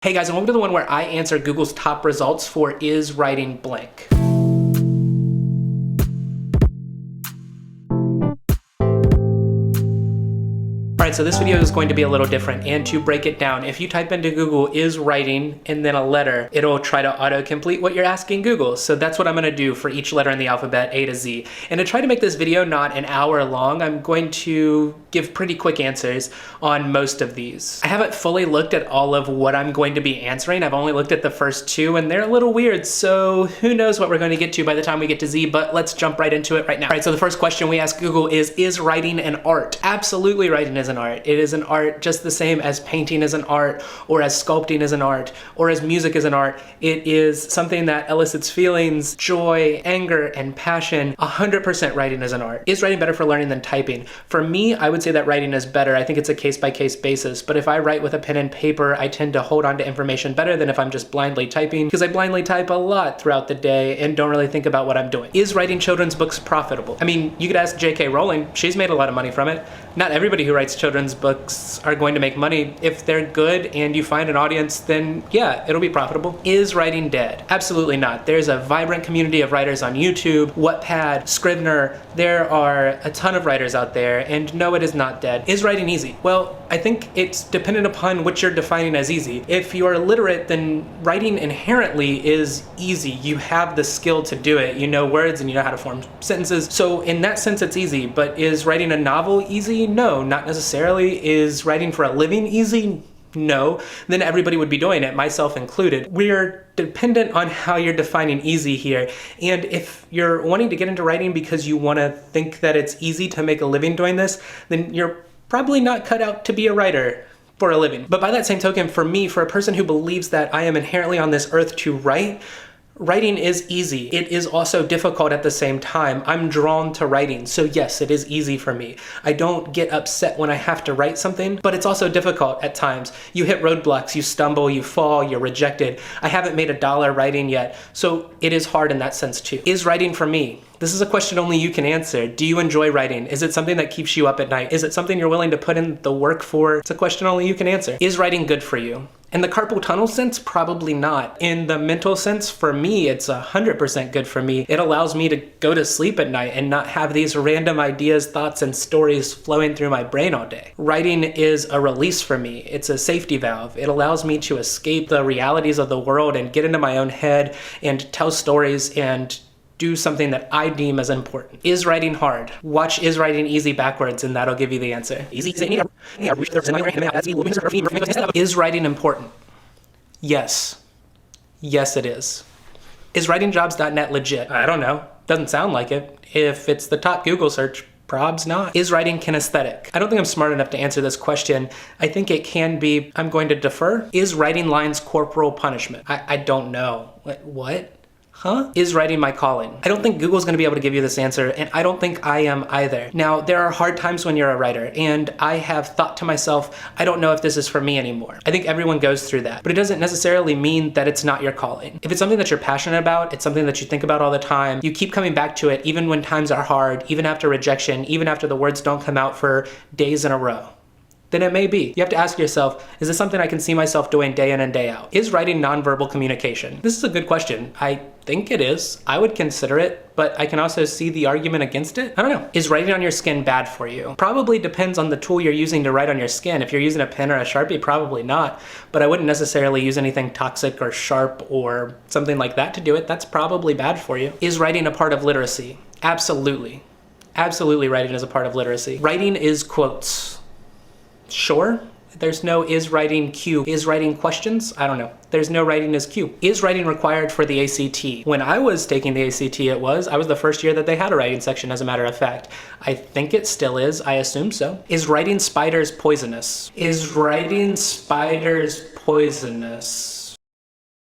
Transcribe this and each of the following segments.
Hey guys, and welcome to the one where I answer Google's top results for is writing blank. Alright, so this video is going to be a little different, and to break it down, if you type into Google is writing and then a letter, it'll try to autocomplete what you're asking Google. So that's what I'm going to do for each letter in the alphabet, A to Z. And to try to make this video not an hour long, I'm going to give pretty quick answers on most of these. I haven't fully looked at all of what I'm going to be answering. I've only looked at the first two, and they're a little weird, so who knows what we're going to get to by the time we get to Z, but let's jump right into it right now. Alright, so the first question we ask Google is writing an art? Absolutely, writing is an art. It is an art just the same as painting is an art, or as sculpting is an art, or as music is an art. It is something that elicits feelings, joy, anger, and passion. 100% writing is an art. Is writing better for learning than typing? For me, I would say that writing is better. I think it's a case-by-case basis, but if I write with a pen and paper, I tend to hold on to information better than if I'm just blindly typing, because I blindly type a lot throughout the day and don't really think about what I'm doing. Is writing children's books profitable? I mean, you could ask J.K. Rowling. She's made a lot of money from it. Not everybody who writes children's books are going to make money. If they're good and you find an audience, then yeah, it'll be profitable. Is writing dead? Absolutely not. There's a vibrant community of writers on YouTube, Wattpad, Scrivener. There are a ton of writers out there, and no, it is not dead. Is writing easy? Well, I think it's dependent upon what you're defining as easy. If you're literate, then writing inherently is easy. You have the skill to do it. You know words and you know how to form sentences. So in that sense, it's easy. But is writing a novel easy? No, not necessarily. Is writing for a living easy? No. Then everybody would be doing it, myself included. We're dependent on how you're defining easy here. And if you're wanting to get into writing because you want to think that it's easy to make a living doing this, then you're probably not cut out to be a writer for a living. But by that same token, for me, for a person who believes that I am inherently on this earth to write, writing is easy. It is also difficult at the same time. I'm drawn to writing, so yes, it is easy for me. I don't get upset when I have to write something, but it's also difficult at times. You hit roadblocks, you stumble, you fall, you're rejected. I haven't made $1 writing yet, so it is hard in that sense too. Is writing for me? This is a question only you can answer. Do you enjoy writing? Is it something that keeps you up at night? Is it something you're willing to put in the work for? It's a question only you can answer. Is writing good for you? In the carpal tunnel sense, probably not. In the mental sense, for me, it's 100% good for me. It allows me to go to sleep at night and not have these random ideas, thoughts, and stories flowing through my brain all day. Writing is a release for me. It's a safety valve. It allows me to escape the realities of the world and get into my own head and tell stories and do something that I deem as important. Is writing hard? Watch Is Writing Easy backwards and that'll give you the answer. Is writing important? Yes. Yes, it is. Is writingjobs.net legit? I don't know. Doesn't sound like it. If it's the top Google search, probs not. Is writing kinesthetic? I don't think I'm smart enough to answer this question. I think it can be. I'm going to defer. Is writing lines corporal punishment? I don't know. What? Huh? Is writing my calling? I don't think Google's gonna be able to give you this answer, and I don't think I am either. Now, there are hard times when you're a writer, and I have thought to myself, I don't know if this is for me anymore. I think everyone goes through that, but it doesn't necessarily mean that it's not your calling. If it's something that you're passionate about, it's something that you think about all the time, you keep coming back to it even when times are hard, even after rejection, even after the words don't come out for days in a row, then it may be. You have to ask yourself, is this something I can see myself doing day in and day out? Is writing nonverbal communication? This is a good question. I think it is. I would consider it, but I can also see the argument against it. I don't know. Is writing on your skin bad for you? Probably depends on the tool you're using to write on your skin. If you're using a pen or a Sharpie, probably not, but I wouldn't necessarily use anything toxic or sharp or something like that to do it. That's probably bad for you. Is writing a part of literacy? Absolutely. Absolutely, writing is a part of literacy. Writing is quotes. Sure. There's no is writing Q. Is writing questions? I don't know. There's no writing as Q. Is writing required for the ACT? When I was taking the ACT, I was the first year that they had a writing section, as a matter of fact. I think it still is. I assume so. Is writing spiders poisonous? Is writing spiders poisonous?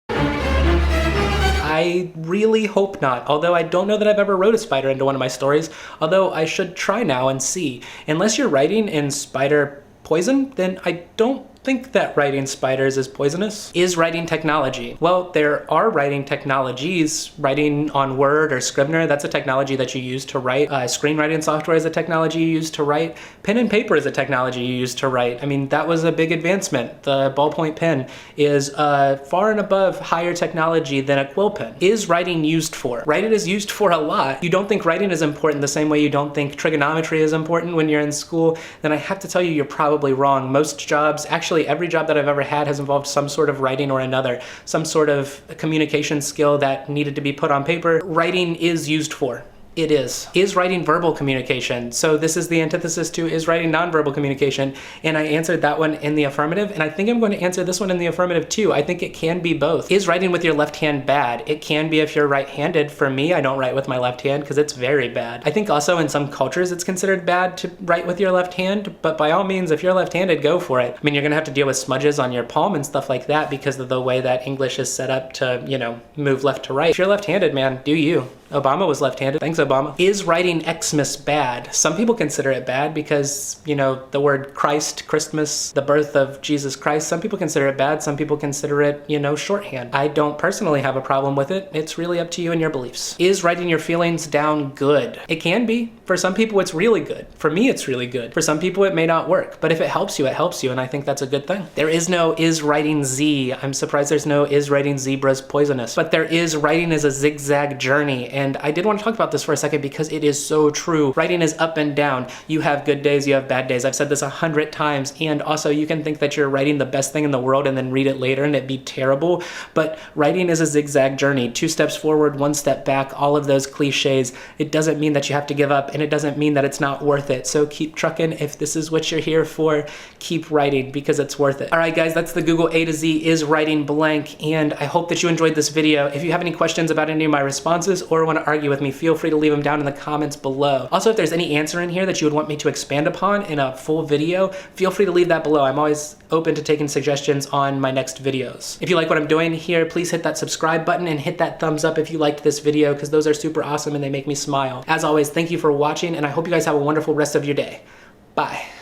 I really hope not, although I don't know that I've ever wrote a spider into one of my stories, although I should try now and see. Unless you're writing in spider poison, then I don't think that writing spiders is poisonous. Is writing technology? Well, there are writing technologies. Writing on Word or Scrivener, that's a technology that you use to write. Screenwriting software is a technology you use to write. Pen and paper is a technology you use to write. I mean, that was a big advancement. The ballpoint pen is far and above higher technology than a quill pen. Is writing used for? Writing is used for a lot. You don't think writing is important the same way you don't think trigonometry is important when you're in school, then I have to tell you, you're probably wrong. Most jobs, actually every job that I've ever had has involved some sort of writing or another, some sort of communication skill that needed to be put on paper. Writing is used for. It is. Is writing verbal communication? So this is the antithesis to is writing nonverbal communication, and I answered that one in the affirmative, and I think I'm going to answer this one in the affirmative too. I think it can be both. Is writing with your left hand bad? It can be if you're right-handed. For me, I don't write with my left hand because it's very bad. I think also in some cultures it's considered bad to write with your left hand, but by all means, if you're left-handed, go for it. I mean, you're gonna have to deal with smudges on your palm and stuff like that because of the way that English is set up to, you know, move left to right. If you're left-handed, man, do you. Obama was left-handed. Thanks, Obama. Is writing Xmas bad? Some people consider it bad because, you know, the word Christ, Christmas, the birth of Jesus Christ, some people consider it bad. Some people consider it, you know, shorthand. I don't personally have a problem with it. It's really up to you and your beliefs. Is writing your feelings down good? It can be. For some people, it's really good. For me, it's really good. For some people, it may not work. But if it helps you, and I think that's a good thing. There is no is writing Z. I'm surprised there's no is writing zebras poisonous. But there is writing as a zigzag journey. And I did want to talk about this for a second because it is so true. Writing is up and down. You have good days, you have bad days. I've said this 100 times. And also you can think that you're writing the best thing in the world and then read it later and it be terrible. But writing is a zigzag journey. 2 steps forward, 1 step back, all of those cliches. It doesn't mean that you have to give up and it doesn't mean that it's not worth it. So keep trucking. If this is what you're here for, keep writing because it's worth it. All right, guys, that's the Google A to Z is writing blank. And I hope that you enjoyed this video. If you have any questions about any of my responses or want to argue with me, feel free to leave them down in the comments below. Also, if there's any answer in here that you would want me to expand upon in a full video, feel free to leave that below. I'm always open to taking suggestions on my next videos. If you like what I'm doing here, please hit that subscribe button and hit that thumbs up if you liked this video because those are super awesome and they make me smile. As always, thank you for watching and I hope you guys have a wonderful rest of your day. Bye.